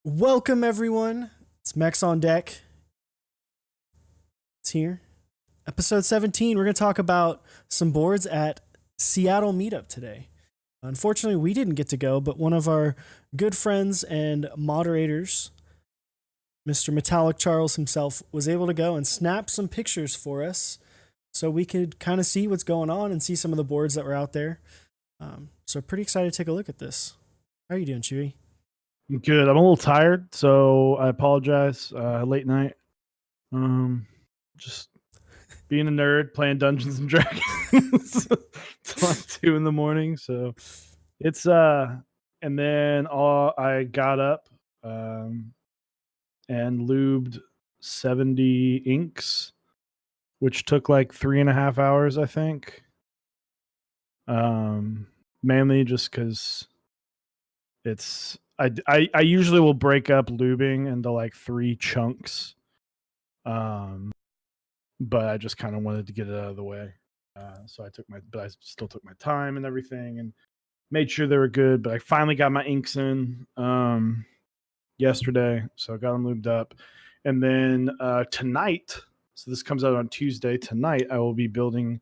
Welcome, everyone. It's Mechs on deck. It's here. Episode 17. We're going to talk about some boards at Seattle Meetup today. Unfortunately, we didn't get to go, but one of our good friends and moderators, Mr. Metallic Charles himself, was able to go and snap some pictures for us so we could kind of see what's going on and see some of the boards that were out there. So pretty excited to take a look at this. How are you doing, Chewy? Good. I'm a little tired, so I apologize. Late night. Just being a nerd, playing Dungeons and Dragons till like 2 a.m. So it's and then I got up and lubed 70 inks, which took like 3.5 hours, I think. Mainly just because it's I usually will break up lubing into like 3 chunks. But I just kind of wanted to get it out of the way. So I still took my time and everything and made sure they were good. But I finally got my inks in yesterday. So I got them lubed up. And then tonight, so this comes out on Tuesday, tonight I will be building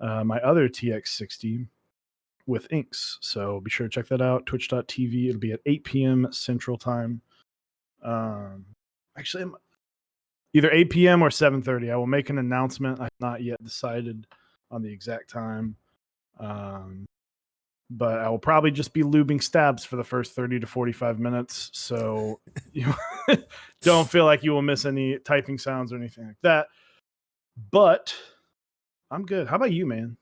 my other TX60 with inks. So be sure to check that out. Twitch.tv. It'll be at 8 p.m. Central Time. Actually, I'm either 8 p.m. or 7:30. I will make an announcement. I've not yet decided on the exact time. But I will probably just be lubing stabs for the first 30 to 45 minutes. So you don't feel like you will miss any typing sounds or anything like that. But I'm good. How about you, man?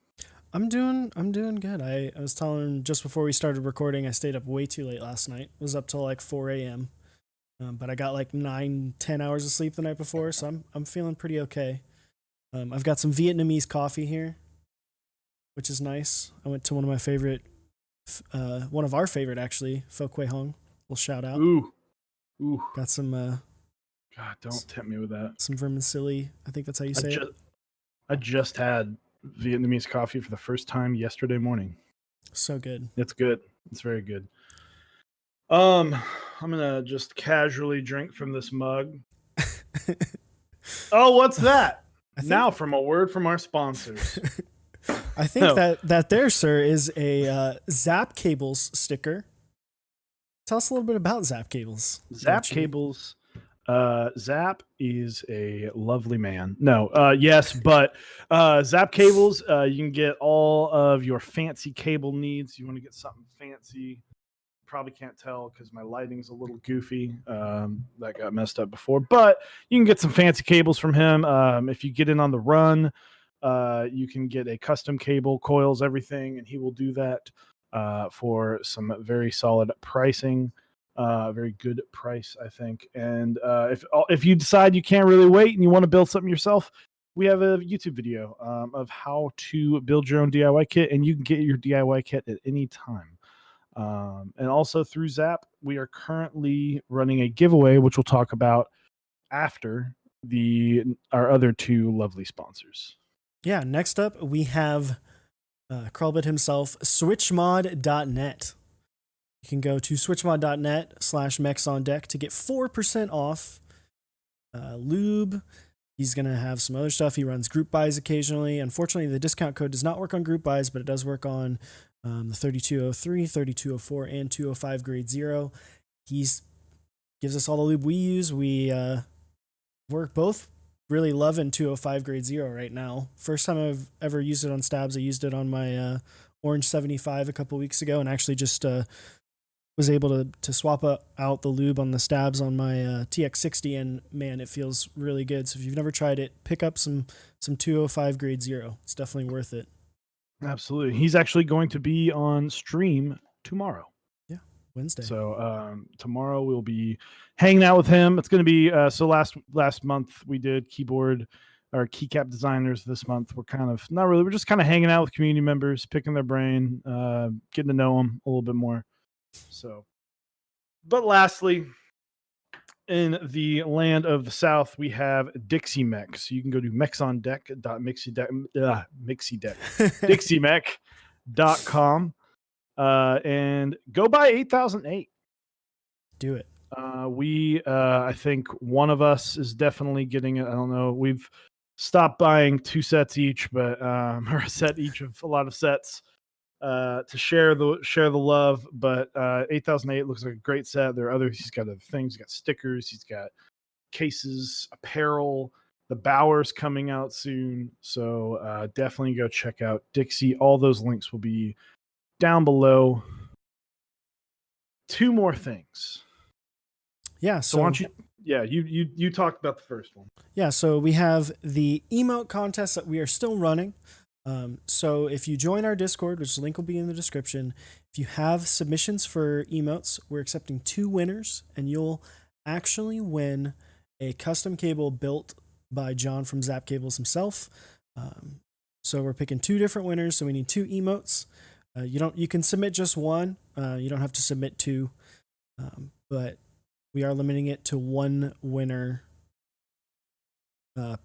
I'm doing good. I was telling him just before we started recording, I stayed up way too late last night. Was up till like 4 a.m. But I got like 9-10 hours of sleep the night before, so I'm feeling pretty okay. I've got some Vietnamese coffee here, which is nice. I went to one of our favorite actually, Pho Quay Hong. Little shout out. Ooh. Got some God, don't tempt me with that. some vermicelli. I think that's how you say it. I just had Vietnamese coffee for the first time yesterday morning. So good. It's good. It's very good. I'm gonna just casually drink from this mug. Oh, what's that? Now from a word from our sponsors. I think that there, sir, is a Zap Cables sticker. Tell us a little bit about Zap Cables. Zap Cables. Zap is a lovely man. No, yes, but Zap Cables, you can get all of your fancy cable needs. You want to get something fancy. Probably can't tell because my lighting's a little goofy. That got messed up before, but you can get some fancy cables from him. If you get in on the run, you can get a custom cable, coils, everything, and he will do that for some very solid pricing. Very good price, I think. And if you decide you can't really wait and you want to build something yourself, we have a YouTube video of how to build your own DIY kit, and you can get your DIY kit at any time. And also through Zap, we are currently running a giveaway, which we'll talk about after our other 2 lovely sponsors. Yeah, next up we have Krulbit himself, switchmod.net. You can go to switchmod.net/mechsondeck to get 4% off lube. He's going to have some other stuff. He runs group buys occasionally. Unfortunately, the discount code does not work on group buys, but it does work on the 3203, 3204, and 205 grade 0. He gives us all the lube we use. We're both really loving 205 grade 0 right now. First time I've ever used it on stabs. I used it on my Orange 75 a couple weeks ago and actually just was able to swap out the lube on the stabs on my TX60, and man, it feels really good. So if you've never tried it, pick up some 205 grade 0. It's definitely worth it. Absolutely. He's actually going to be on stream tomorrow. Yeah, Wednesday. So tomorrow we'll be hanging out with him. It's going to be so last month we did keyboard or keycap designers. This month we're just kind of hanging out with community members, picking their brain, getting to know them a little bit more. So, but lastly, in the land of the South, we have Dixie Mechs. You can go to dixiemech.com and go buy 8008. Do it. I think one of us is definitely getting it. I don't know. We've stopped buying 2 sets each, but or a set each of a lot of sets to share the love. But 8008 looks like a great set. There are others. He's got other things. He's got stickers. He's got cases, apparel. The Bower's coming out soon, so definitely go check out Dixie. All those links will be down below. 2 more things. Yeah. So why don't you? Yeah, you talked about the first one. Yeah, so we have the emote contest that we are still running. So if you join our Discord, which link will be in the description, if you have submissions for emotes, we're accepting 2 winners, and you'll actually win a custom cable built by John from Zap Cables himself. So we're picking 2 different winners. So we need 2 emotes. You can submit just one. You don't have to submit 2, but we are limiting it to 1 winner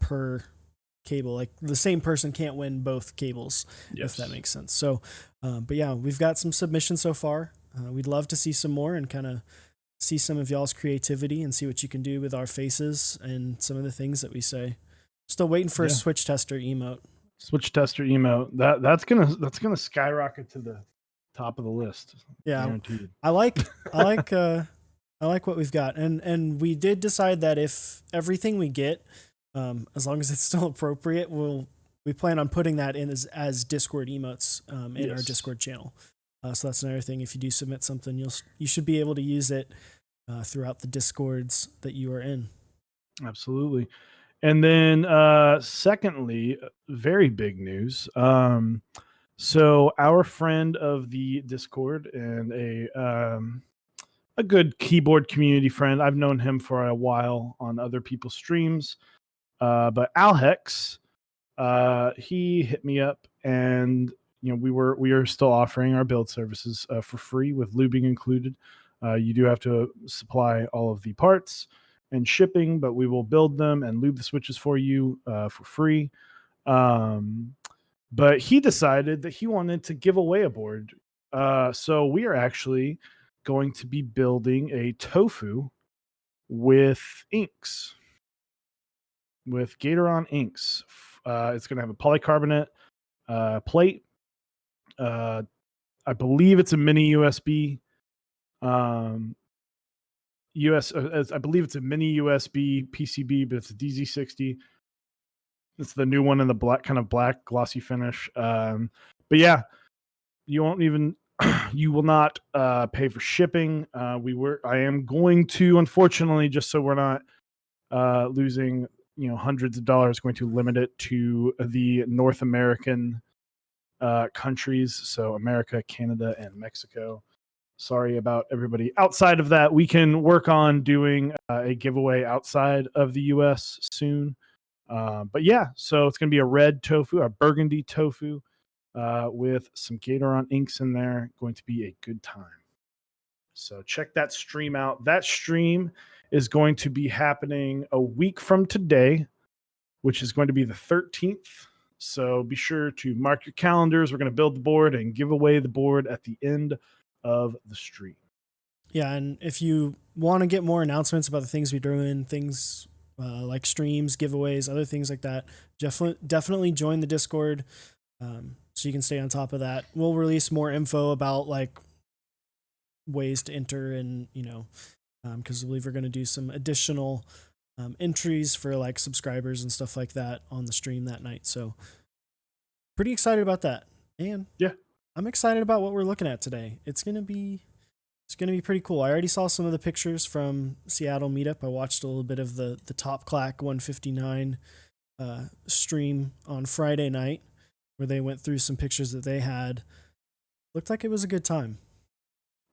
per cable. Like the same person can't win both cables, if that makes sense. So, but yeah, we've got some submissions so far. We'd love to see some more and kind of see some of y'all's creativity and see what you can do with our faces and some of the things that we say. Still waiting for a switch tester emote. Switch tester emote. That's gonna skyrocket to the top of the list. Yeah, guaranteed. I like what we've got, and we did decide that if everything we get, as long as it's still appropriate, we plan on putting that in as Discord emotes in our Discord channel. So that's another thing. If you do submit something, you should be able to use it throughout the Discords that you are in. Absolutely. And then secondly, very big news. So our friend of the Discord and a good keyboard community friend. I've known him for a while on other people's streams. But Alhex, he hit me up, and we are still offering our build services for free with lubing included. You do have to supply all of the parts and shipping, but we will build them and lube the switches for you for free. But he decided that he wanted to give away a board. So we are actually going to be building a tofu with inks, with Gatoron inks. It's going to have a polycarbonate plate. I believe it's a mini USB. I believe it's a mini USB PCB, but it's a DZ60. It's the new one in the black glossy finish. But yeah, you won't even you will not pay for shipping. I am going to, unfortunately, just so we're not losing hundreds of dollars, going to limit it to the North American countries, so America, Canada, and Mexico. Sorry about everybody outside of that. We can work on doing a giveaway outside of the US soon. But yeah, so it's going to be a red tofu, a burgundy tofu with some Gatoron inks in there. Going to be a good time. So check that stream out. That stream is going to be happening a week from today, which is going to be the 13th. So be sure to mark your calendars. We're going to build the board and give away the board at the end of the stream. Yeah, and if you want to get more announcements about the things we're doing, things like streams, giveaways, other things like that, definitely join the Discord so you can stay on top of that. We'll release more info about like ways to enter, and because I believe we're going to do some additional entries for like subscribers and stuff like that on the stream that night. So pretty excited about that. And yeah, I'm excited about what we're looking at today. It's going to be pretty cool. I already saw some of the pictures from Seattle Meetup. I watched a little bit of the Top Clack 159 stream on Friday night, where they went through some pictures that they had. Looked like it was a good time.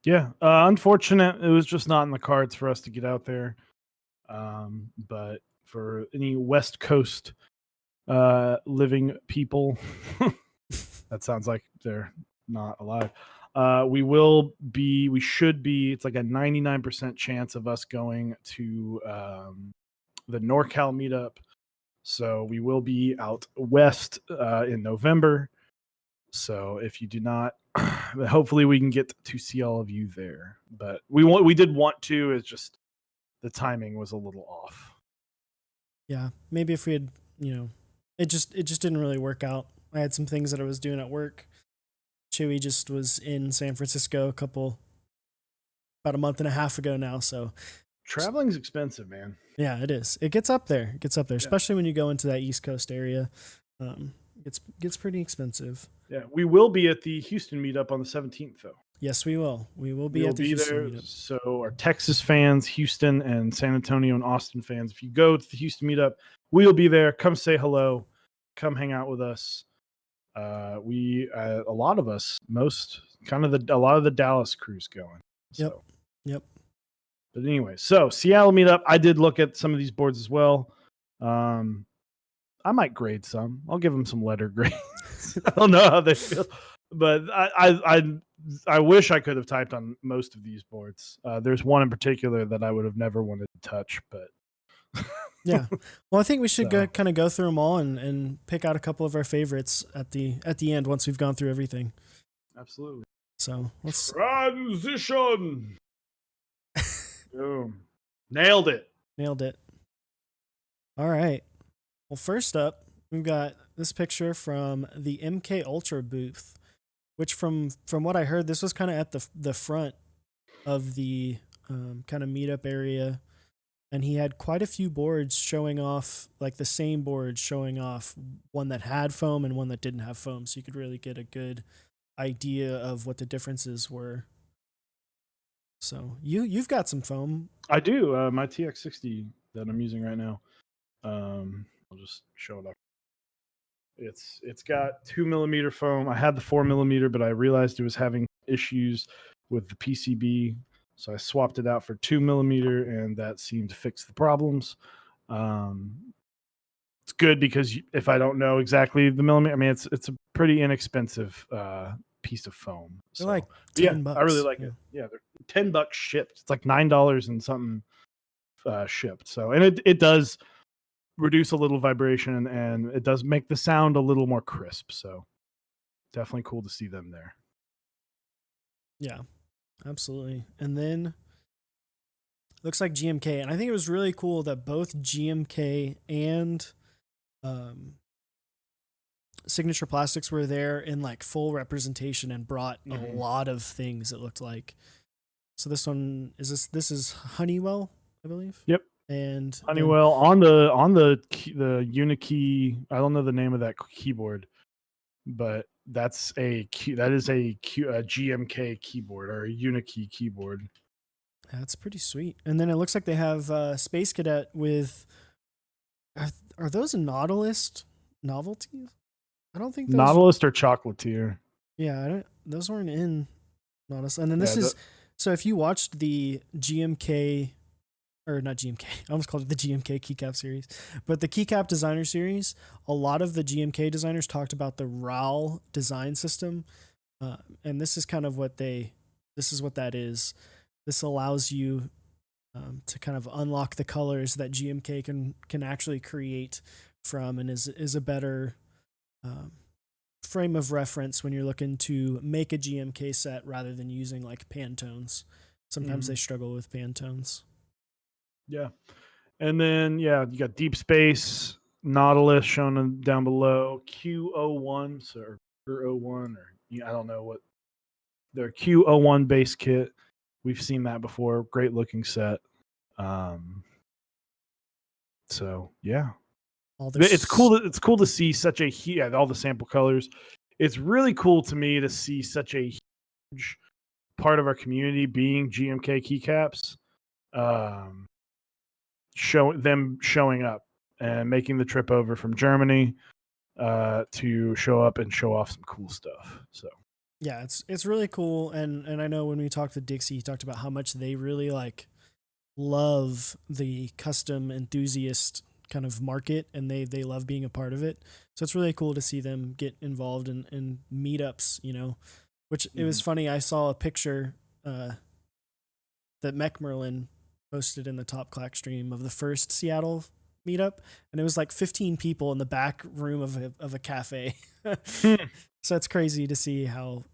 Yeah, unfortunate. It was just not in the cards for us to get out there. But for any West Coast living people, that sounds like they're not alive. We should be, it's like a 99% chance of us going to the NorCal meetup. So we will be out west in November. So if you do not, hopefully we can get to see all of you there. But we did want to, is just the timing was a little off. Yeah, maybe if we had, it just didn't really work out. I had some things that I was doing at work. Chewy just was in San Francisco about a month and a half ago now. So Traveling's expensive, man. yeah, it is. It gets up there. It gets up there, Yeah. especially when you go into that East Coast area. Gets pretty expensive. Yeah, we will be at the Houston meetup on the 17th, though. Yes, we will. We will be We'll at the be Houston there. meetup. So our Texas fans, Houston and San Antonio and Austin fans, if you go to the Houston meetup, we'll be there. Come say hello. Come hang out with us. A lot of us, a lot of the Dallas crew's going. So. Yep. But anyway, so Seattle meetup. I did look at some of these boards as well. I might grade some. I'll give them some letter grades. I don't know how they feel, but I wish I could have typed on most of these boards. There's one in particular that I would have never wanted to touch, but Yeah. Well, I think we should So. kind of go through them all and pick out a couple of our favorites at the end once we've gone through everything. Absolutely. So let's Transition. Boom. Nailed it. nailed it. All right. Well, first up, we've got this picture from the MK Ultra booth, which from what I heard, this was kind of at the front of the kind of meetup area. And he had quite a few boards showing off, like the same board showing off one that had foam and one that didn't have foam. So you could really get a good idea of what the differences were. So you've got some foam. I do. My TX60 that I'm using right now. I'll just show it up. It's got 2mm foam. I had the 4mm, but I realized it was having issues with the PCB, so I swapped it out for 2mm, and that seemed to fix the problems. It's good because if I don't know exactly the millimeter, I mean it's a pretty inexpensive piece of foam. They're So like yeah, $10. I really like it. Yeah, they're $10 shipped. It's like $9 and something shipped. So and it does reduce a little vibration and it does make the sound a little more crisp. So definitely cool to see them there. Yeah, absolutely. And then looks like GMK, and I think it was really cool that both GMK and Signature Plastics were there in like full representation and brought a lot of things. It looked like. So this one this is Honeywell, I believe. Yep. And Honeywell on the Unikey. I don't know the name of that keyboard, but that is a GMK keyboard or a Unikey keyboard. That's pretty sweet. And then it looks like they have Space Cadet with. Are those Nautilus novelties? I don't think those. Nautilus or Chocolatier. Yeah, those weren't in Nautilus. And then this is. So if you watched the GMK, or not GMK, I almost called it the GMK keycap series, but the keycap designer series, a lot of the GMK designers talked about the RAL design system. And this is kind of this is what that is. This allows you to kind of unlock the colors that GMK can actually create from, and is a better frame of reference when you're looking to make a GMK set rather than using like Pantones. Sometimes they struggle with Pantones. Yeah. And then, you got Deep Space, Nautilus shown down below, Q01, so or I don't know what their Q01 base kit. We've seen that before. Great looking set. So yeah, it's cool. It's cool to see such a all the sample colors. It's really cool to me to see such a huge part of our community being GMK keycaps. Showing up and making the trip over from Germany to show up and show off some cool stuff. So yeah, it's really cool. And I know when we talked to Dixie, he talked about how much they really like love the custom enthusiast kind of market, and they love being a part of it. So it's really cool to see them get involved in meetups, which it was funny. I saw a picture that Mech Merlin posted in the Top Clack stream of the first Seattle meetup, and it was like 15 people in the back room of a cafe. So it's crazy to see how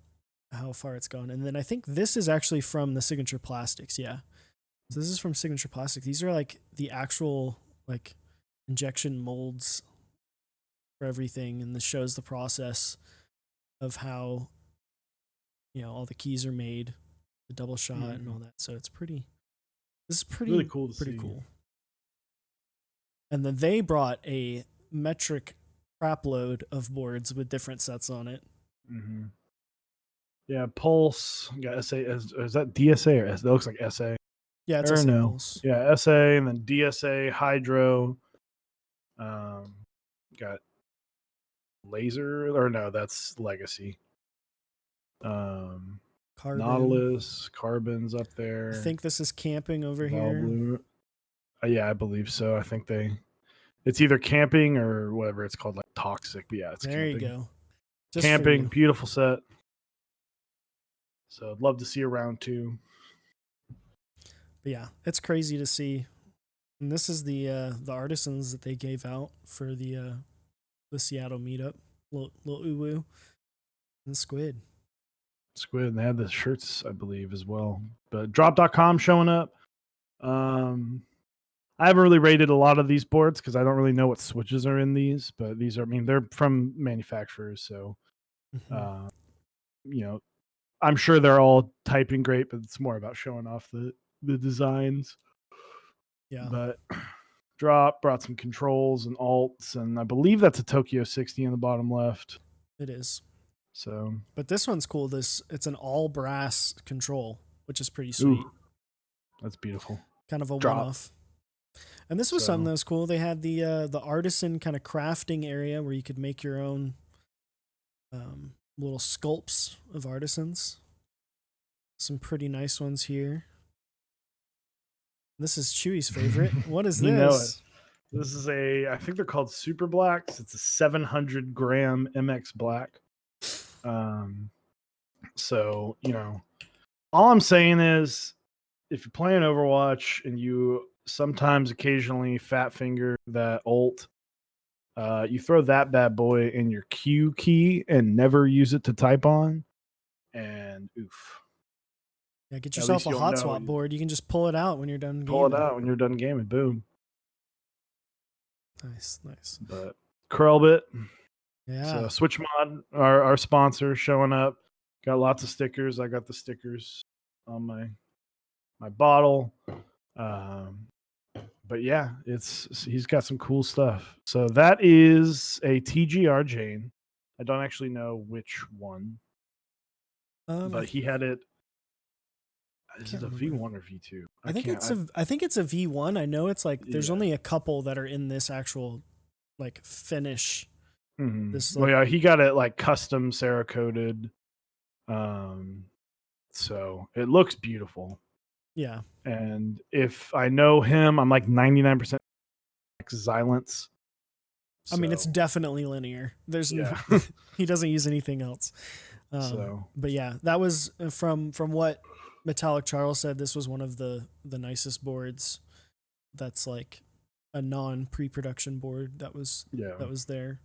far it's gone. And then I think this is actually from the Signature Plastics. Yeah. So this is from Signature Plastic. These are like the actual like injection molds for everything, and this shows the process of how all the keys are made, the double shot and all that. So it's pretty. This is Really cool to pretty see. cool. And then they brought a metric crap load of boards with different sets on it. Mm-hmm. Yeah, Pulse. Got SA. Is that DSA or S? That looks like SA. Yeah, it's Or a no. Pulse. Yeah, SA and then DSA, Hydro. Got Laser, or no, that's Legacy. Carbon. Nautilus, Carbon's up I there. think this is camping over Val here. Blue. Yeah, I believe so. I think it's either camping or whatever it's called, like Toxic. But yeah, it's There camping. you go. Just Camping, beautiful set. So I'd love to see a round 2. But yeah, it's crazy to see. And this is the artisans that they gave out for the Seattle meetup. Little uwu and squid. Squid, and they had the shirts, I believe, as well. But drop.com showing up. I haven't really rated a lot of these boards because I don't really know what switches are in these, but these are, I mean, they're from manufacturers, so I'm sure they're all typing great, but it's more about showing off the designs. Yeah. But Drop brought some controls and alts, and I believe that's a Tokyo 60 in the bottom left. It is. So, but this one's cool. It's an all brass control, which is pretty sweet. Ooh, that's beautiful. Kind of a one-off. And this was something that was cool. They had the artisan kind of crafting area where you could make your own little sculpts of artisans. Some pretty nice ones here. This is Chewy's favorite. What is this? Know it. This is I think they're called Super Blacks. It's a 700 gram MX Black. So, all I'm saying is if you're playing Overwatch and you sometimes occasionally fat finger that ult, you throw that bad boy in your Q key and never use it to type on, and oof. Yeah, get yourself a hot swap board. You can just pull it out when you're done gaming. Pull it out when you're done gaming. Boom. Nice. But Krellbit. Yeah. So SwitchMod, our sponsor, showing up. Got lots of stickers. I got the stickers on my bottle. But yeah, he's got some cool stuff. So that is a TGR Jane. I don't actually know which one, but he had it. Is it a V1 or V2? I think it's a V1. I know it's like there's only a couple that are in this actual like finish. Mm-hmm. This, like, well, yeah, he got it like custom Cerakoted. So it looks beautiful. Yeah. And if I know him, I'm like 99% Xylence. So. I mean, it's definitely linear. There's he doesn't use anything else. But yeah, that was from what Metallic Charles said. This was one of the nicest boards. That's like a non pre-production board that was there.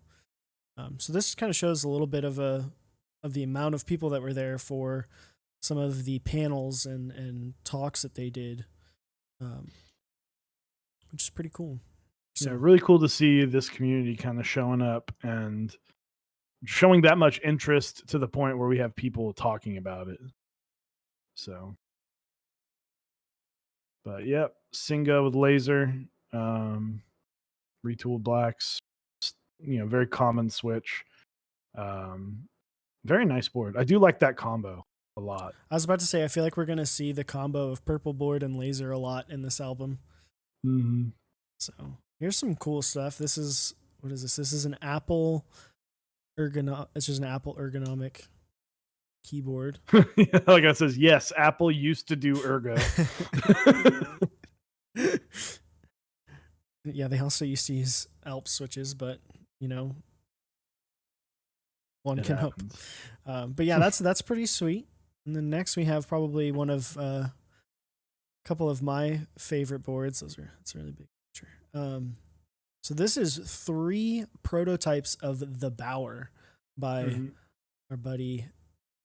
So this kind of shows a little bit of the amount of people that were there for some of the panels and talks that they did, which is pretty cool. So, yeah, really cool to see this community kind of showing up and showing that much interest to the point where we have people talking about it. So, but yep, Singa with laser, retooled blacks, very common switch. Very nice board. I do like that combo a lot. I was about to say, I feel like we're going to see the combo of purple board and laser a lot in this album. Mm-hmm. So here's some cool stuff. This is, what is this? This is an Apple it's just an Apple ergonomic keyboard. Like I says, yes, Apple used to do ergo. Yeah, they also used to use ALP switches, but one can hope. But yeah, that's pretty sweet. And then next we have probably one of a couple of my favorite boards. That's a really big picture. So this is 3 prototypes of the Bower by our buddy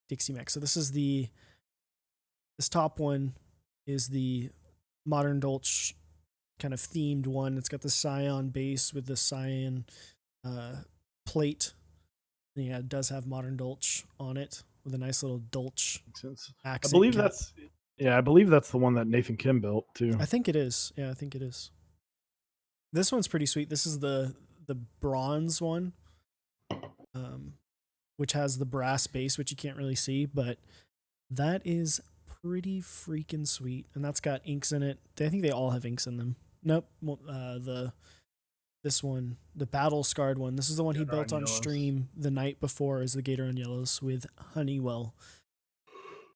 Dixie Mechs. So this top one is the modern Dolch kind of themed one. It's got the cyan base with the cyan plate. And yeah, it does have modern Dolch on it with a nice little Dolch Makes sense. I accent believe cap. I believe that's the one that Nathan Kim built too. I think it is. Yeah, I think it is. This one's pretty sweet. This is the bronze one, which has the brass base, which you can't really see, but that is pretty freaking sweet. And that's got inks in it. I think they all have inks in them. Nope. This one, the battle scarred one. This is the one he built on stream the night before as the Gator on Yellows with Honeywell.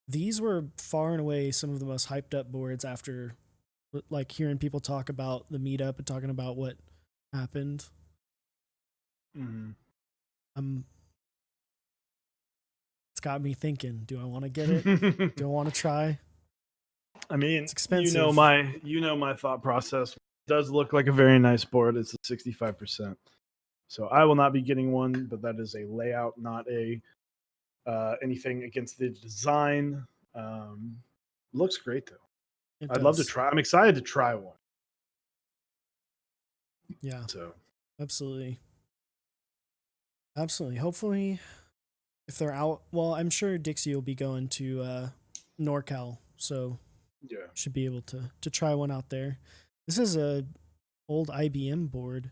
These were far and away some of the most hyped up boards after, like, hearing people talk about the meetup and talking about what happened. It's got me thinking, do I want to get it? Do I want to try? I mean, it's expensive. You know my thought process. It does look like a very nice board. It's a 65%. So I will not be getting one, but that is a layout, not a anything against the design. Looks great though. I'd love to try. I'm excited to try one. Yeah. So absolutely. Hopefully, if they're out, well, I'm sure Dixie will be going to NorCal, so yeah, should be able to try one out there. This is a old IBM board,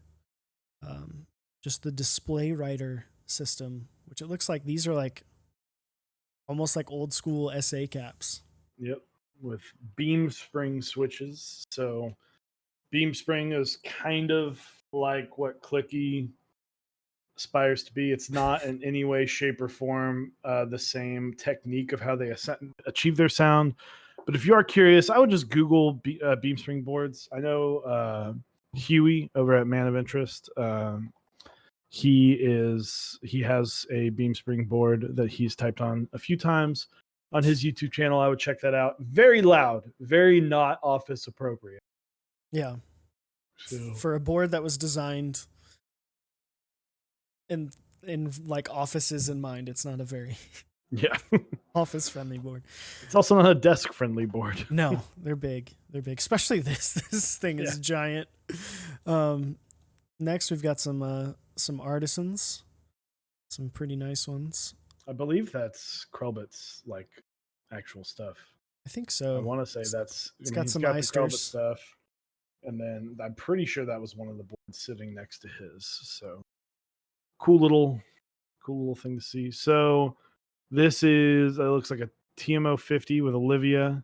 just the display writer system, which it looks like these are like almost like old school SA caps. Yep, with beam spring switches. So beam spring is kind of like what Clicky aspires to be. It's not in any way, shape, or form the same technique of how they achieve their sound. But if you are curious, I would just Google beam spring boards. I know Huey over at Man of Interest. He has a beam spring board that he's typed on a few times on his YouTube channel. I would check that out. Very loud, very not office appropriate. Yeah. So, for a board that was designed in like offices in mind, it's not a very office friendly board. It's also not a desk friendly board. No, they're big. Especially this thing is giant. Next we've got some artisans, some pretty nice ones. I believe that's Krelbit's like actual stuff. I think so. I want to say that's it's got some the Eisters stuff, and then I'm pretty sure that was one of the boards sitting next to his. So cool little thing to see. So this is it looks like a TMO 50 with Olivia.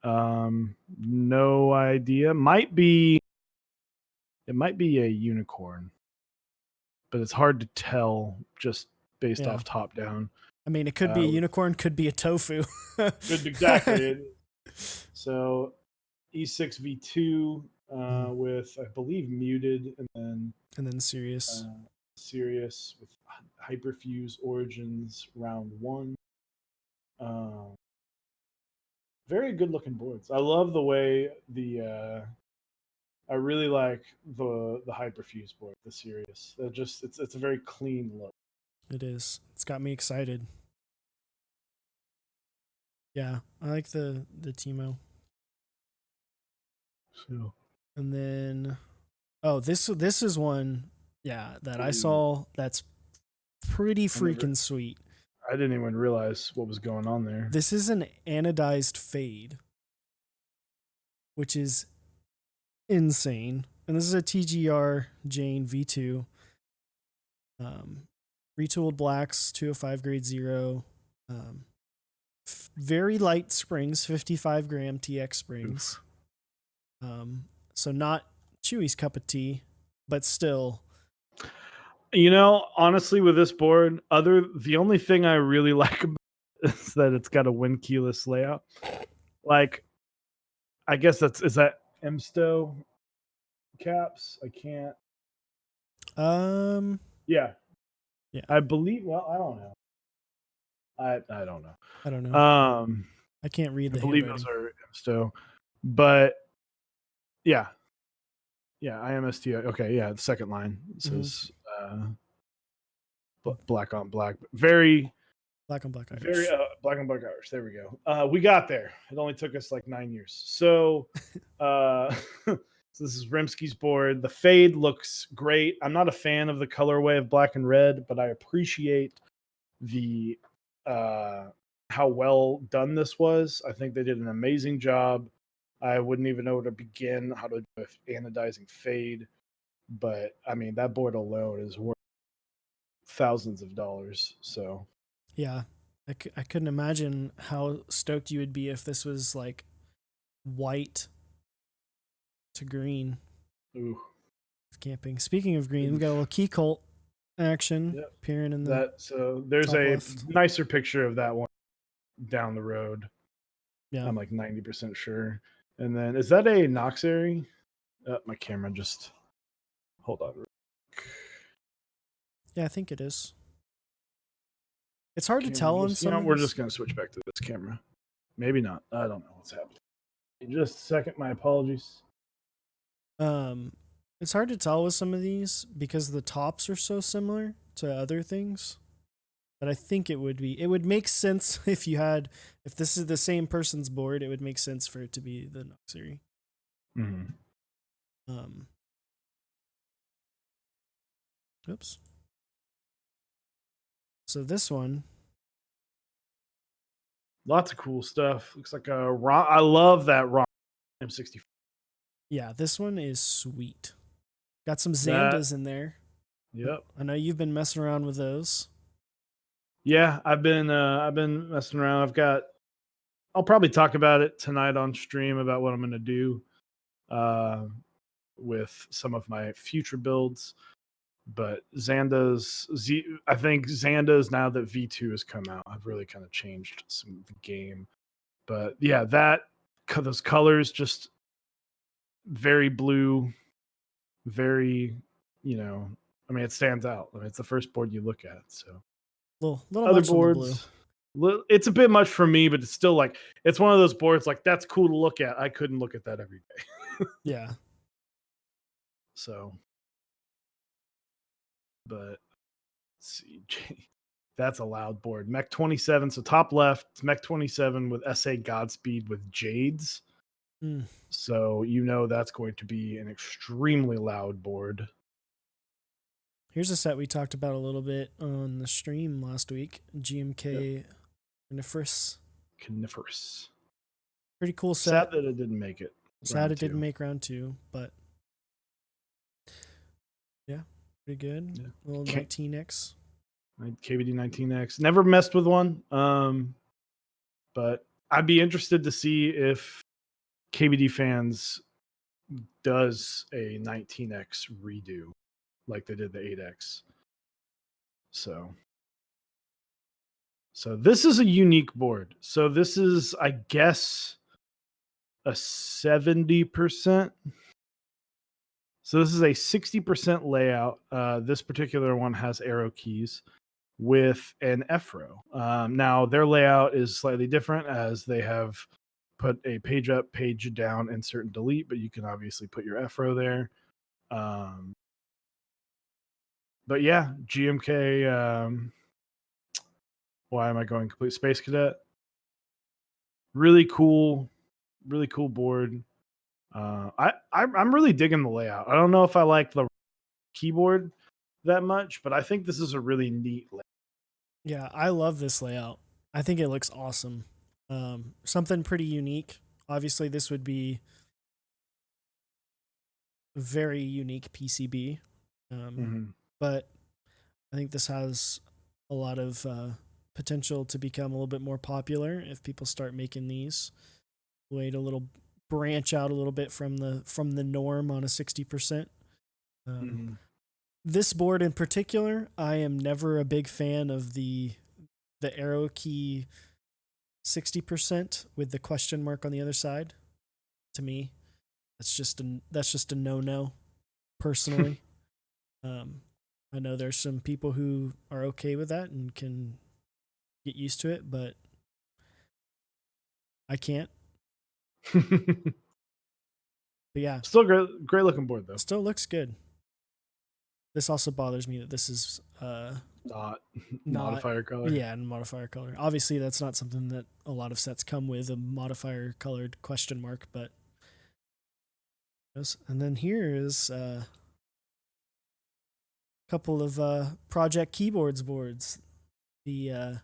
No idea. It might be a unicorn, but it's hard to tell just based off top down. I mean, it could be a unicorn, could be a tofu. Exactly. So E6 V2 with, I believe, muted, and then Sirius with Hyperfuse Origins round 1. Very good looking boards. I love the way I really like the Hyperfuse board, the Sirius. It's a very clean look. It is. It's got me excited. Yeah, I like the Timo. So, and then this is one that I saw that's pretty freaking sweet. I didn't even realize what was going on there. This is an anodized fade, which is insane. And this is a TGR Jane V2. Retooled blacks, 205 grade 0. Very light springs, 55 gram TX springs. So not Chewy's cup of tea, but still. You know, honestly, with this board, the only thing I really like about it is that it's got a wind keyless layout. Like, I guess is that Emsto caps? I can't. Yeah. I believe. Well, I don't know. I don't know. I don't know. I can't read the handwriting. I believe those are Emsto, but yeah, IMST. Okay, yeah, the second line says black on black. Very, Black on Black Very Irish. black and black Irish. There we go. We got there. It only took us like 9 years. So, so this is Rimsky's board. The fade looks great. I'm not a fan of the colorway of black and red, but I appreciate the how well done this was. I think they did an amazing job. I wouldn't even know where to begin how to do anodizing fade, but I mean that board alone is worth thousands of dollars. So, Yeah. I couldn't imagine how stoked you would be if this was like white to green ooh, camping. Speaking of green, we got a oof. little key cult action Yep. appearing in the That so there's top a left. nicer picture of that one down the road. Yeah. I'm like 90% sure. And then is that a Noxary? My camera just hold on. Yeah, I think it is. It's hard to Camera tell on just, you some know, of we're these. just gonna switch back to this camera. Maybe not. I don't know what's happening. Just a second. My apologies. Um, it's hard to tell with some of these because the tops are so similar to other things. But I think it would make sense if this is the same person's board, it would make sense for it to be the Noxery. Mm-hmm. Um, oops. So this one, Lots of cool stuff. Looks like a ROM. I love that ROM M64. yeah, this one is sweet. Got some That. Xandas in there. Yep. I know you've been messing around with those. Yeah, I've been messing around. I'll probably talk about it tonight on stream about what I'm gonna do uh, with some of my future builds. But I think Xandas now that V2 has come out, have really kind of changed some of the game. But yeah, those colors just very blue, very, you know, I mean, it stands out. I mean, it's the first board you look at. So Little other much on the blue. boards, it's a bit much for me, but it's still like it's one of those boards like that's cool to look at. I couldn't look at that every day. Yeah. So, but let's see. That's a loud board. Mech 27. So top left, it's Mech 27 with SA Godspeed with Jades. Mm. So you know that's going to be an extremely loud board. Here's a set we talked about a little bit on the stream last week. GMK Coniferous. Coniferous. Pretty cool Sad set. that it didn't make it. Sad it didn't make round 2, but yeah, pretty good. Yeah. Little 19X. KBD 19X. Never messed with one. But I'd be interested to see if KBD fans does a 19X redo like they did the 8X. So this is a unique board. So this is, I guess, a 70%. So this is a 60% layout. This particular one has arrow keys with an F-row. Now their layout is slightly different as they have put a page up, page down, insert and delete, but you can obviously put your F-row there. But yeah, GMK. Why am I going complete Space Cadet? Really cool board. I'm really digging the layout. I don't know if I like the keyboard that much, but I think this is a really neat layout. Yeah, I love this layout. I think it looks awesome. Something pretty unique. Obviously, this would be a very unique PCB. But I think this has a lot of potential to become a little bit more popular if people start making these. Way to little branch out a little bit from the norm on a 60%. This board in particular, I am never a big fan of the arrow key 60% with the question mark on the other side. To me, that's just a no personally. I know there's some people who are okay with that and can get used to it, but I can't. But yeah, Still great looking board though. still looks good. This also bothers me that this is Not Not modifier color. yeah, and modifier color. Obviously, that's not something that a lot of sets come with, a modifier colored question mark. But and then here is a couple of project keyboards boards. The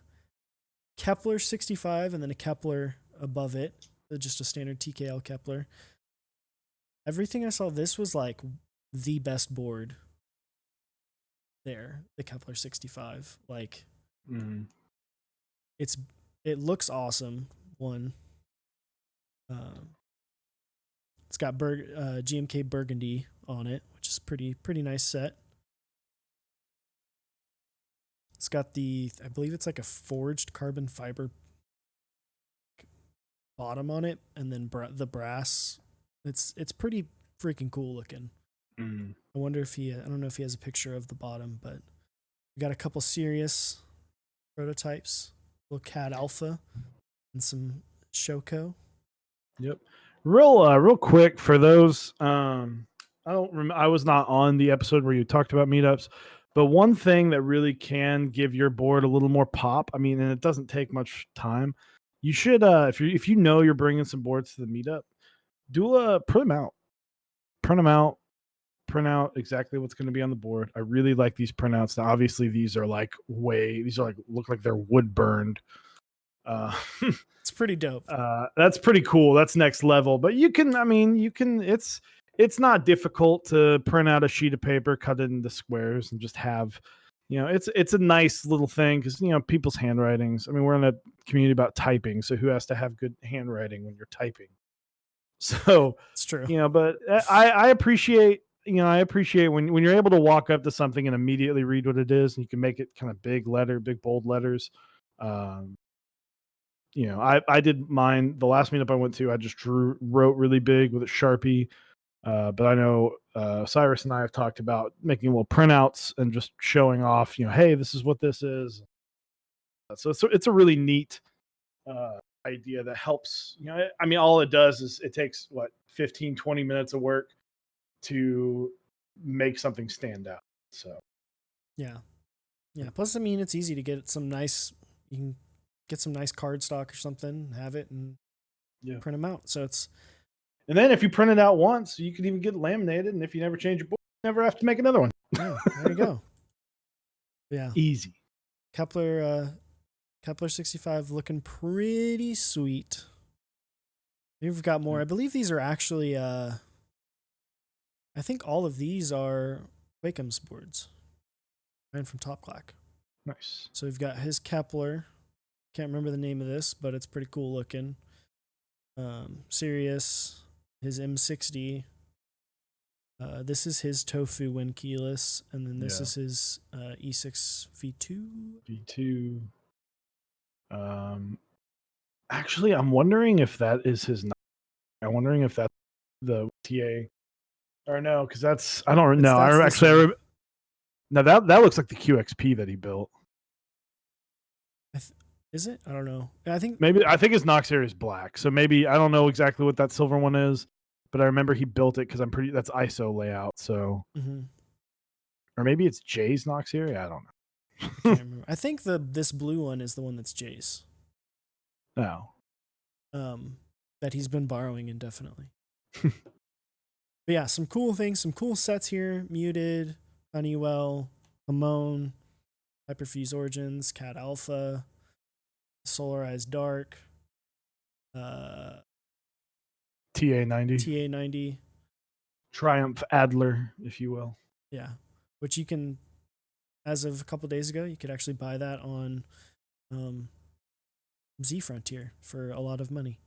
Kepler 65 and then a Kepler above it, just a standard TKL Kepler. Everything I saw, this was like the best board there, the Kepler 65. Like, it looks awesome. One, it's got GMK Burgundy on it, which is pretty nice set. It's got I believe it's like a forged carbon fiber bottom on it, and then the brass. It's pretty freaking cool looking. I wonder if I don't know if he has a picture of the bottom, but we got a couple serious prototypes, little CAD Alpha, and some Shoko. Yep. Real quick for those. I don't remember. I was not on the episode where you talked about meetups, but one thing that really can give your board a little more pop. I mean, and it doesn't take much time. You should, if you know you're bringing some boards to the meetup, print them out. Print them out. Print out exactly what's going to be on the board. I really like these printouts. Now, obviously, these are like look like they're wood burned. It's pretty dope. That's pretty cool. That's next level. But it's not difficult to print out a sheet of paper, cut it into squares, and just have, it's a nice little thing because people's handwritings. I mean, we're in a community about typing, so who has to have good handwriting when you're typing? So It's true. but I appreciate when you're able to walk up to something and immediately read what it is, and you can make it kind of big bold letters. I did mine. The last meetup I went to, I just wrote really big with a Sharpie. But I know Cyrus and I have talked about making little printouts and just showing off, hey, this is what this is. So it's a really neat idea that helps. I mean, all it does is it takes 15, 20 minutes of work to make something stand out. So Yeah. Plus, I mean, it's easy to get some nice. You can get some nice cardstock or something, have it, and print them out. So and then if you print it out once, you can even get it laminated. And if you never change your board, you never have to make another one. Yeah, there you go. Yeah, easy. Kepler 65 looking pretty sweet. We've got more. I believe these are actually. I think all of these are Wakeham's boards. And from Top Clack. Nice. So we've got his Kepler. Can't remember the name of this, but it's pretty cool looking. Sirius, his M60. This is his Tofu when keyless, and then this is his E6 V2. Actually, I'm wondering if that is his. I'm wondering if that's the TA, or no, because I don't know. Now that looks like the QXP that he built. Is it? I don't know. I think his Nox area is black, so maybe I don't know exactly what that silver one is, but I remember he built it because that's ISO layout. So, or maybe it's Jay's Nox area. I don't know. I can't remember. I think this blue one is the one that's Jay's. Oh. That he's been borrowing indefinitely. But yeah, some cool things, some cool sets here. Muted, Honeywell, Hamon, Hyperfuse Origins, CAD Alpha, Solarized Dark, TA90, Triumph Adler, if you will. Yeah, which you can, as of a couple days ago, you could actually buy that on Z Frontier for a lot of money.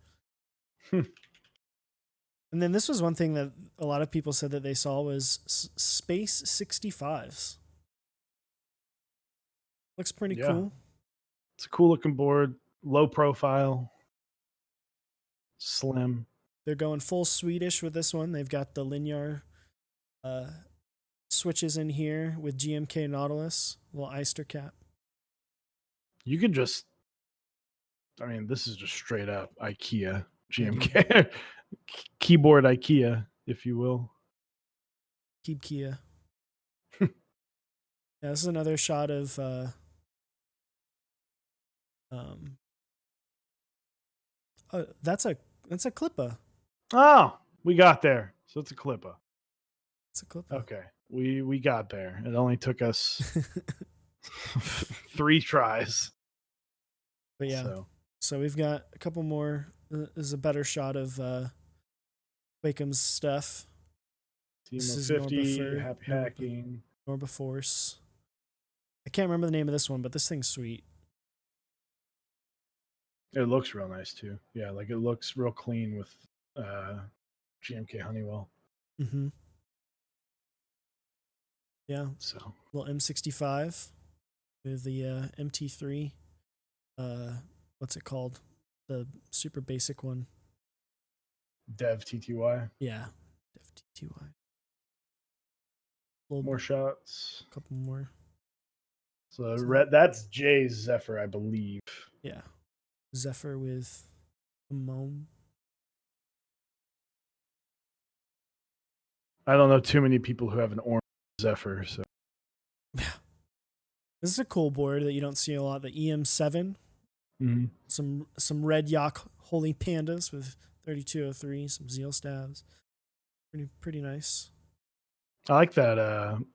And then this was one thing that a lot of people said that they saw was Space 65s. Looks pretty cool. It's a cool looking board, low profile, slim. They're going full Swedish with this one. They've got the linear switches in here with GMK Nautilus, little Eyster cap. You could this is just straight up IKEA GMK keyboard IKEA, if you will. Keep Kia. Yeah, this is another shot of um oh, that's a Clippa. Oh, we got there. So it's a Clippa. It's a Clippa. Okay. We got there. It only took us 3 tries. But yeah. So we've got a couple more. This is a better shot of Wakeham's stuff. Team This of is 50, happy hacking. Norba Force. I can't remember the name of this one, but this thing's sweet. It looks real nice too. Yeah, like it looks real clean with GMK Honeywell. Mm-hmm. Yeah. So Little M65 with the MT3. What's it called? The super basic one. Dev TTY. Yeah. FTTY. More shots. A couple more. So that's Jay's Zephyr, I believe. Yeah. Zephyr with Amon. I don't know too many people who have an orange Zephyr. So Yeah. This is a cool board that you don't see a lot. The EM7. mm-hmm. Some red Yak Holy Pandas with 3203. Some Zeal Stabs. Pretty nice. I like that.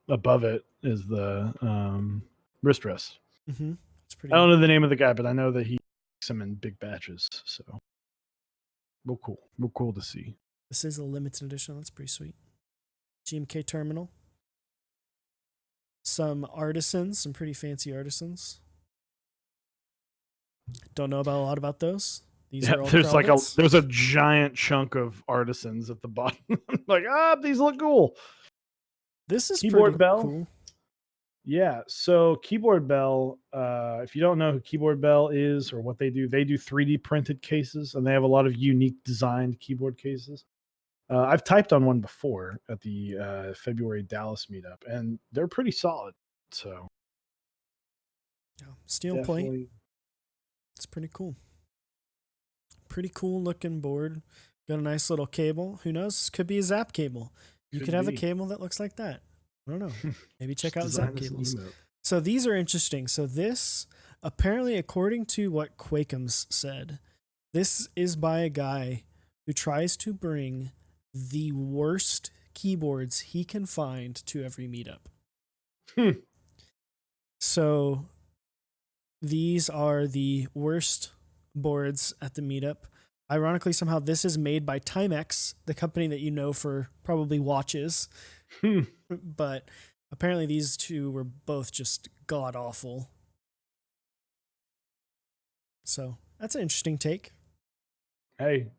Above it is the wrist rest. Mm-hmm. It's pretty. I don't know the name of the guy, but I know that he makes them in big batches. So real cool. Real cool to see. This is a limited edition. That's pretty sweet. GMK terminal. Some artisans, some pretty fancy artisans. Don't know about a lot about those. These are all there's a giant chunk of artisans at the bottom. Like, these look cool. This is Keyboard pretty Bell. cool. Yeah, so Keyboard Bell, if you don't know who Keyboard Bell is or what they do 3D printed cases, and they have a lot of unique designed keyboard cases. I've typed on one before at the February Dallas meetup, and they're pretty solid. So, Yeah. Steel plate. It's pretty cool. Pretty cool looking board. Got a nice little cable. Who knows? This could be a Zap cable. You could have a cable that looks like that. I don't know. Maybe check out Zap cables. So these are interesting. So this, apparently, according to what Quakems said, this is by a guy who tries to bring the worst keyboards he can find to every meetup. So these are the worst boards at the meetup. Ironically, somehow this is made by Timex, the company that you know for probably watches. But apparently these two were both just god awful. So that's an interesting take. Hey,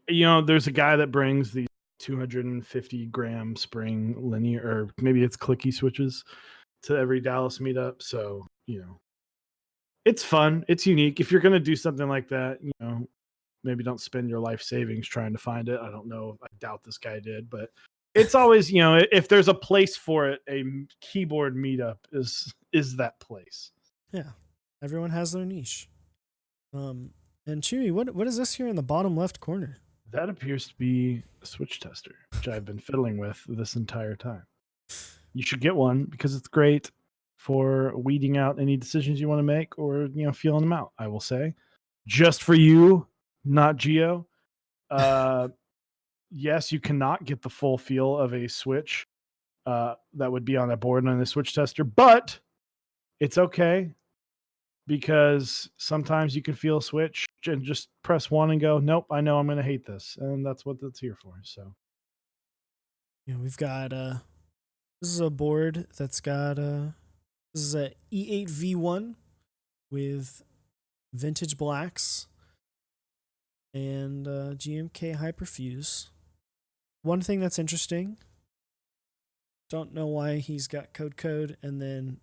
you know, there's a guy that brings the 250 gram spring linear, or maybe it's clicky switches to every Dallas meetup. So, you know, it's fun. It's unique. If you're going to do something like that, you know, maybe don't spend your life savings trying to find it. I don't know. I doubt this guy did, but it's always, you know, if there's a place for it, a keyboard meetup is that place. Yeah. Everyone has their niche. And Chewy, what is this here in the bottom left corner? That appears to be a switch tester, which I've been fiddling with this entire time. You should get one because it's great for weeding out any decisions you want to make, or, you know, feeling them out, I will say. Just for you, not Geo. Yes, you cannot get the full feel of a switch that would be on a board on a switch tester, but it's okay because sometimes you can feel a switch and just press one and go, nope, I know I'm going to hate this. And that's what that's here for. So, yeah, we've got this is a board that's got this is a E8V1 with vintage blacks and GMK Hyperfuse. One thing that's interesting, don't know why he's got code and then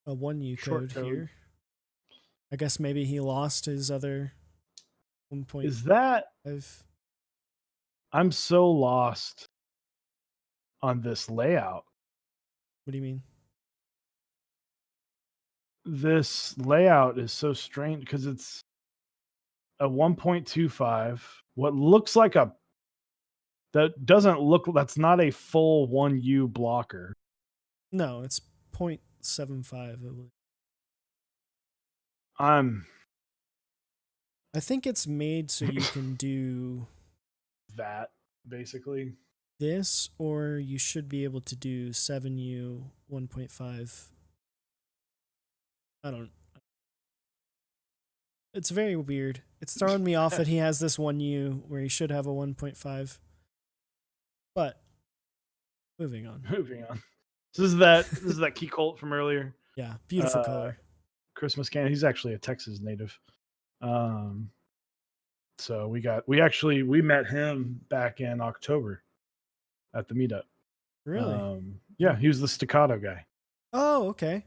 a 1U code here. I guess maybe he lost his other 1.5. Is that? I'm so lost on this layout. What do you mean? This layout is so strange because it's a 1.25. What looks like that doesn't look. That's not a full 1U blocker. No, it's 0.75, I believe. I'm I think it's made so you can do that basically. this, or you should be able to do 7U 1.5. I don't. It's very weird. It's throwing me off that he has this 1U where he should have a 1.5. But moving on. Moving on. This is that key colt from earlier. Yeah, beautiful Uh, color. Christmas can. He's actually a Texas native. So we met him back in October at the meetup. Really? Yeah, he was the staccato guy. Oh, okay.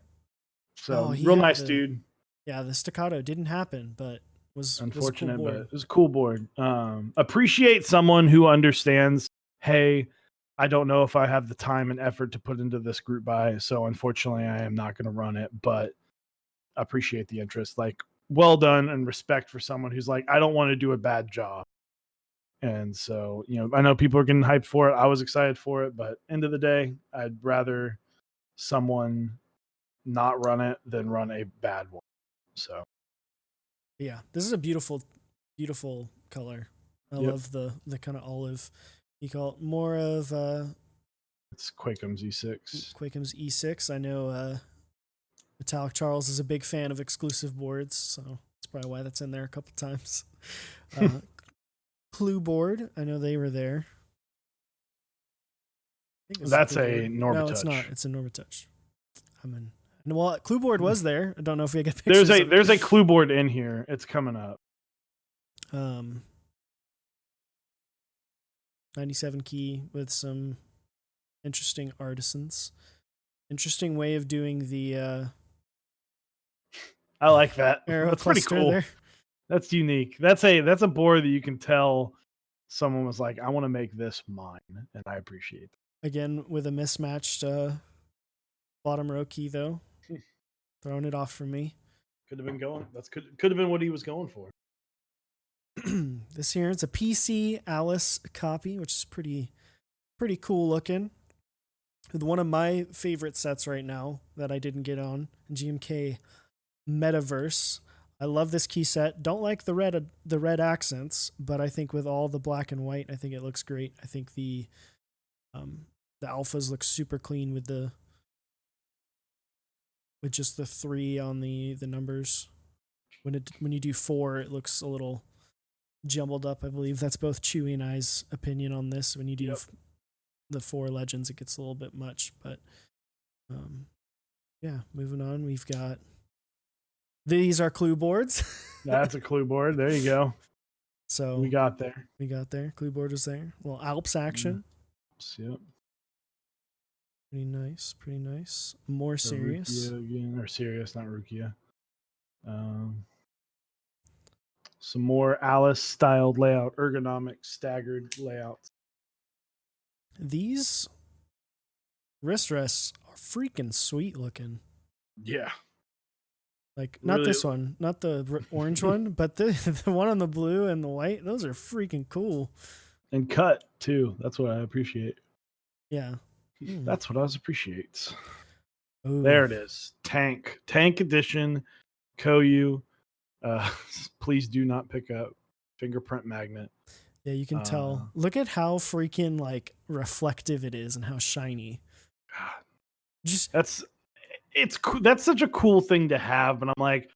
So Oh, he real had nice the dude. yeah, the staccato didn't happen, but was a cool Unfortunate, but board. it was a cool board. Appreciate someone who understands, hey, I don't know if I have the time and effort to put into this group buy, so unfortunately I am not going to run it, but appreciate the interest. Like, well done, and respect for someone who's like, I don't want to do a bad job. And so, I know people are getting hyped for it. I was excited for it, but end of the day, I'd rather someone not run it than run a bad one. So, Yeah, this is a beautiful, beautiful color. I yep, love the kind of olive. You call it more of it's Quakeum's E6. Quakeum's E6. I know Metallic Charles is a big fan of exclusive boards, so that's probably why that's in there a couple times. Clue board. I know they were there. I think this is That's Clue a board. Norma No, Touch. it's not. It's a Norma Touch. I'm in. Well, Clue board was there. I don't know if we get pictures. There's a clue board in here. It's coming up. 97 key with some interesting artisans. Interesting way of doing the I like that. arrow That's pretty cluster cool. there. That's unique. That's a board that you can tell someone was like, I want to make this mine, and I appreciate that. Again with a mismatched bottom row key though. Throwing it off for me. Could have been going. Could have been what he was going for. This here, it's a PC Alice copy, which is pretty cool looking. With one of my favorite sets right now that I didn't get on, GMK Metaverse. I love this key set. Don't like the red accents, but I think with all the black and white, I think it looks great. I think the alphas look super clean with just the 3 on the numbers. When you do 4, it looks a little jumbled up. I believe that's both Chewy and I's opinion on this. When you do the 4 legends, it gets a little bit much. But yeah, moving on, we've got these are clue boards. That's a clue board. There you go. So we got there. Clue board is there. A little Alps action. Yep. Pretty nice. More So serious. Rukia again, or serious, not Rukia. Some more Alice styled layout, ergonomic, staggered layouts. These wrist rests are freaking sweet looking. Yeah. Like, not really, this one, not the orange one, but the one on the blue and the white. Those are freaking cool. And cut too. That's what I appreciate. Yeah. That's what I appreciate. Ooh. There it is. Tank edition. Koyu. Please do not pick up fingerprint magnet. Yeah, you can tell. Look at how freaking like reflective it is and how shiny. God. Just that's such a cool thing to have, but I'm like,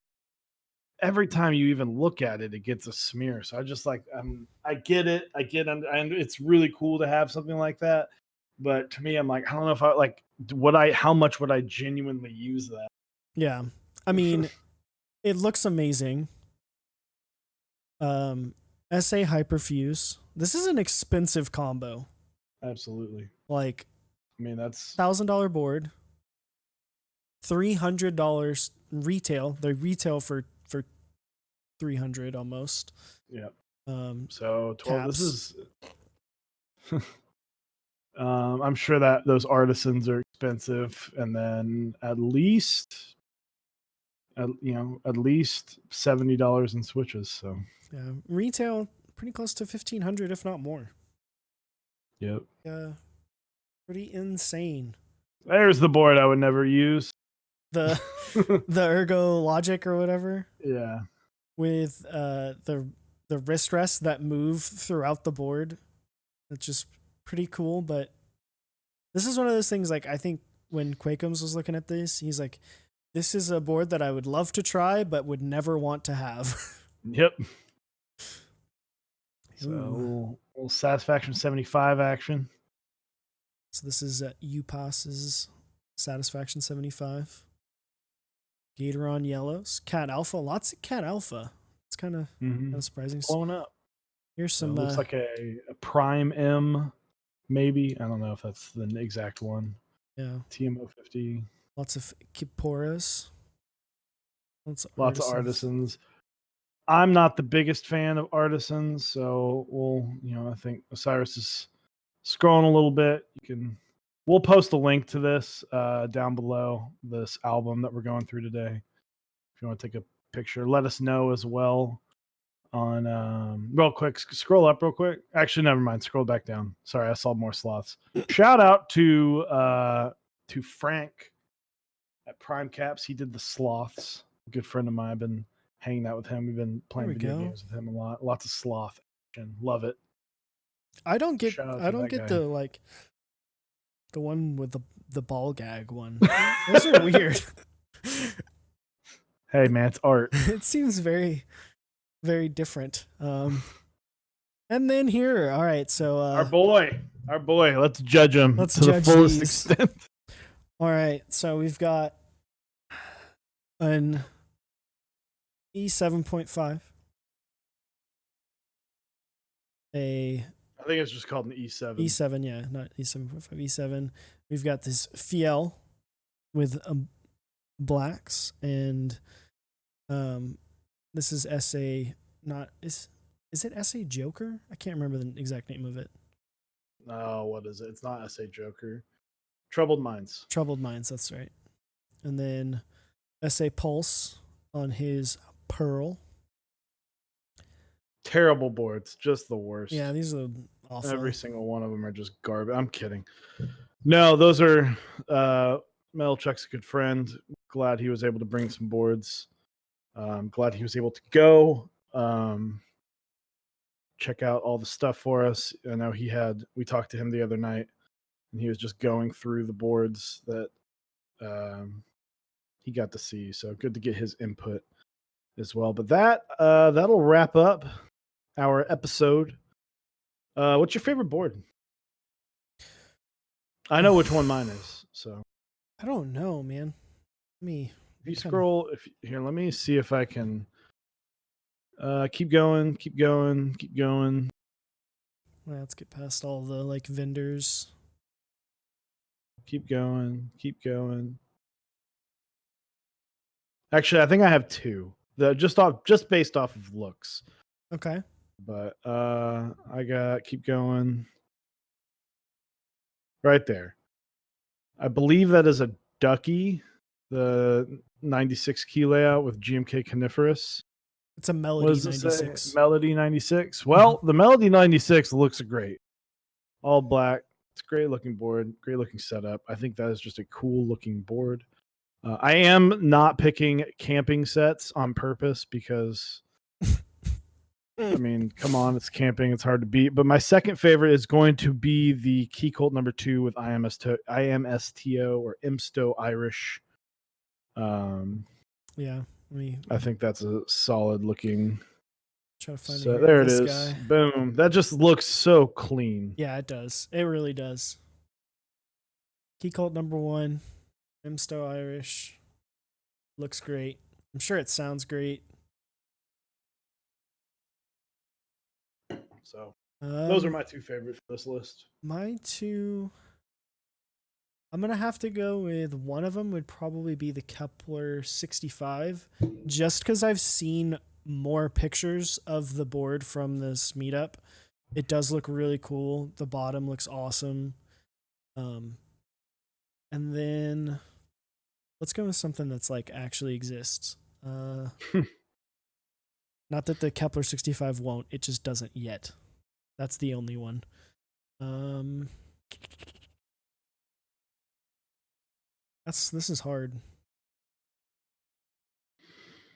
every time you even look at it, it gets a smear. So I just like, I get it. And it's really cool to have something like that. But to me, I'm like, I don't know if I like, how much would I genuinely use that? Yeah. I mean, it looks amazing. SA Hyperfuse. This is an expensive combo. Absolutely. Like, I mean, that's $1,000 board. $300 retail. They retail for $300 almost. Yeah. So 12. Caps. This is. I'm sure that those artisans are expensive, and then at least $70 in switches. So yeah, retail pretty close to $1,500, if not more. Yep. Pretty insane. There's the board I would never use. The the Ergo Logic or whatever Yeah. with the wrist rests that move throughout the board. It's just pretty cool. But this is one of those things. Like I think when Quakeums was looking at this, he's like, "This is a board that I would love to try, but would never want to have." Yep. So Ooh. little Satisfaction 75 action. So this is UPass's Satisfaction 75. Gatoron Yellows, Cat Alpha, lots of Cat Alpha. It's kind of surprising. Blowing up. Here's some. Looks like a Prime M, maybe. I don't know if that's the exact one. Yeah. TMO 50. Lots of Kipporas. Lots of artisans. I'm not the biggest fan of artisans, so I think Osiris is scrolling a little bit. We'll post a link to this down below, this album that we're going through today. If you want to take a picture, let us know as well on real quick. Scroll up real quick. Actually, never mind. Scroll back down. Sorry, I saw more sloths. Shout out to Frank at Prime Caps. He did the sloths. Good friend of mine. I've been hanging out with him. We've been playing video games with him a lot. Lots of sloth action. Love it. I don't get the the one with the ball gag one. Those are weird. Hey man, it's art. It seems very, very different. And then here, all right. So our boy. Let's judge him to the fullest extent. All right, so we've got an E7.5. I think it's just called an E7. E7, yeah, not E7.5, E7. We've got this Fiel with blacks, and this is SA. Is it SA Joker? I can't remember the exact name of it. Oh, what is it? It's not SA Joker. Troubled Minds. Troubled Minds, that's right. And then SA Pulse on his Pearl. Terrible boards, just the worst. Yeah, these are awful. Every single one of them are just garbage. I'm kidding. No, those are Melchuk's a good friend. Glad he was able to bring some boards. Glad he was able to go check out all the stuff for us. I know we talked to him the other night, and he was just going through the boards that he got to see. So good to get his input as well. But that'll wrap up our episode. What's your favorite board? I know which one mine is. So I don't know, man. If you scroll, let me see if I can keep going. Let's get past all the vendors. Keep going. Actually, I think I have two. Just based off of looks. Okay. But keep going. Right there. I believe that is a Ducky, the 96 key layout with GMK Coniferous. It's a Melody 96. Melody 96. Well, the Melody 96 looks great. All black. It's a great looking board, great looking setup. I think that is just a cool looking board. I am not picking camping sets on purpose because I mean, come on, it's camping. It's hard to beat. But my second favorite is going to be the Key Colt number 2 with IMSTO or IMSTO Irish. Yeah. I think that's a solid looking. Try to find so there it is. Guy. Boom. That just looks so clean. Yeah, it does. It really does. Key Colt number 1, IMSTO Irish. Looks great. I'm sure it sounds great. So those are my two favorites for this list. My two, I'm going to have to go with one of them would probably be the Kepler 65, just because I've seen more pictures of the board from this meetup. It does look really cool. The bottom looks awesome. And then let's go with something that's actually exists. Not that the Kepler 65 won't, it just doesn't yet. That's the only one. This is hard.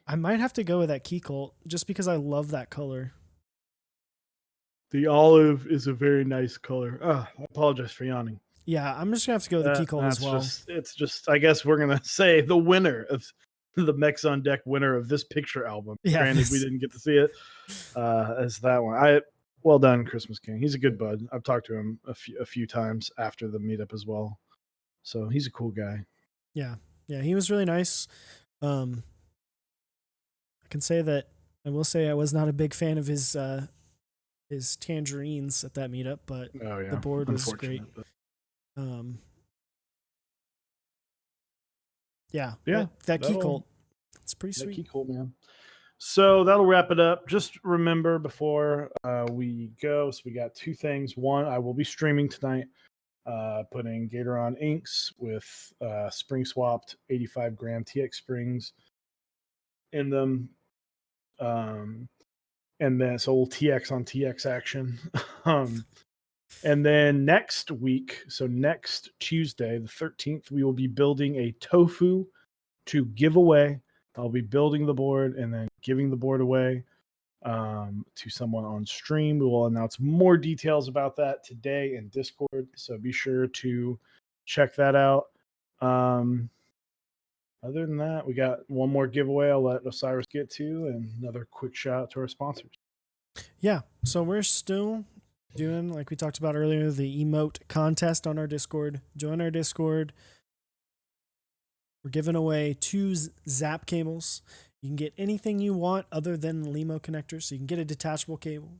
I might have to go with that key colt just because I love that color. The olive is a very nice color. I apologize for yawning. Yeah, I'm just gonna have to go with the key colt as well. It's just, I guess we're going to say the winner of the Mechs on Deck winner of this picture album. Yeah, Granted, we didn't get to see it as that one. Well done, Christmas King. He's a good bud. I've talked to him a few times after the meetup as well. So he's a cool guy. Yeah, he was really nice. I can say that I will say I was not a big fan of his tangerines at that meetup, but the board was great. But... yeah, yeah, that key colt, it's pretty sweet. Key colt, man. So that'll wrap it up. Just remember before we go, so we got two things. One, I will be streaming tonight, putting Gatoron inks with spring swapped 85 gram TX springs in them. And then it's a little TX on TX action. And then next week, so next Tuesday, the 13th, we will be building a tofu to give away. I'll be building the board and then giving the board away to someone on stream. We will announce more details about that today in Discord, so be sure to check that out. Other than that, we got one more giveaway I'll let Osiris get to, and another quick shout out to our sponsors. Yeah, so we're still doing, like we talked about earlier, the emote contest on our Discord. Join our Discord. We're giving away 2 Zap cables. You can get anything you want other than Limo connectors. So you can get a detachable cable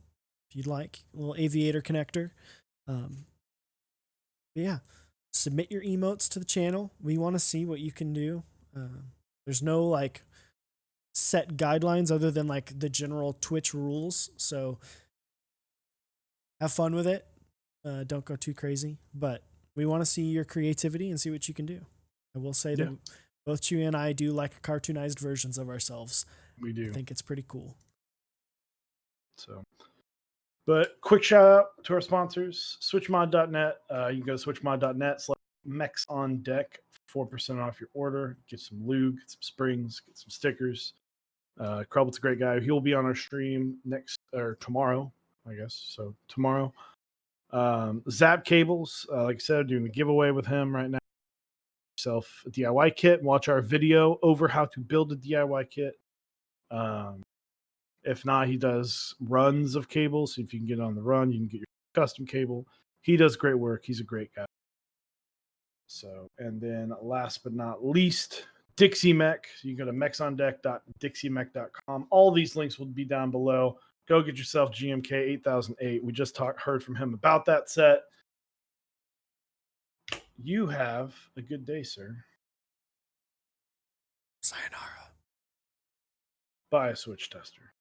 if you'd like, a little aviator connector. Yeah, submit your emotes to the channel. We want to see what you can do. There's no like set guidelines other than like the general Twitch rules. So have fun with it. Don't go too crazy, but we want to see your creativity and see what you can do. I will say that both Chewy and I do like cartoonized versions of ourselves. We do. I think it's pretty cool. So, but quick shout out to our sponsors, switchmod.net. You can go to switchmod.net/Mechs on Deck, 4% off your order. Get some lube, get some springs, get some stickers. Krublet's a great guy. He'll be on our stream tomorrow, I guess. So tomorrow. Zap Cables, like I said, doing the giveaway with him right now. Yourself a DIY kit and watch our video over how to build a DIY kit. If not, he does runs of cables. So if you can get on the run, you can get your custom cable. He does great work. He's a great guy. So, and then last but not least, Dixie Mech. You can go to mechsondeck.dixiemech.com. All these links will be down below. Go get yourself GMK 8008. We just heard from him about that set. You have a good day, sir. Sayonara. Bye, Switch Tester.